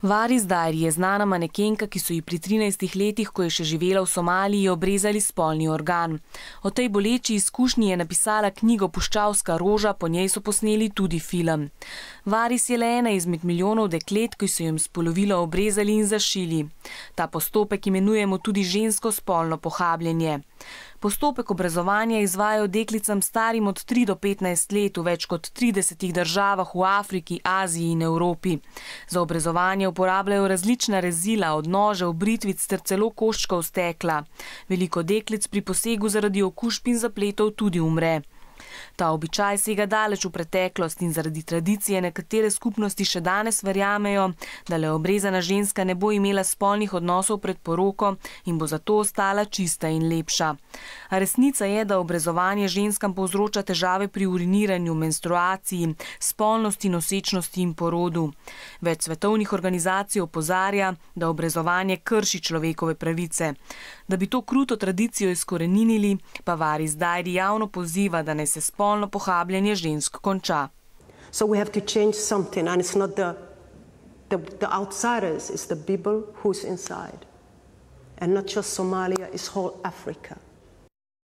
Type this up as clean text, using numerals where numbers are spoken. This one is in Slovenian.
Waris Diary je znana manekenka, ki so ji pri 13 letih, ko je še živela v Somaliji, obrezali spolni organ. O tej boleči izkušnji je napisala knjigo Puščavska roža, po njej so posneli tudi film. Waris je le ena izmed milijonov deklet, ki so jim spolovilo obrezali in zašili. Ta postopek imenujemo tudi žensko spolno pohabljenje. Postopek obrezovanja izvajajo deklicam starim od 3 do 15 let v več kot 30 državah v Afriki, Aziji in Evropi. Za obrezovanje uporabljajo različna rezila, od nožev, britvic ter celo koščkov stekla. Veliko deklic pri posegu zaradi okužb in zapletov tudi umre. Ta običaj sega daleč v preteklost in zaradi tradicije nekatere skupnosti še danes verjamejo, da le obrezana ženska ne bo imela spolnih odnosov pred poroko in bo zato ostala čista in lepša. A resnica je, da obrezovanje ženskam povzroča težave pri uriniranju, menstruaciji, spolnosti, nosečnosti in porodu. Več svetovnih organizacij opozarja, da obrezovanje krši človekove pravice. Da bi to kruto tradicijo izkoreninili, pa Waris Diary javno poziva, da naj se spolno pohabljanje žensk konča. So we have to change something, and it's not the outsiders, it's the people who's inside. And not just Somalia, it's whole Africa.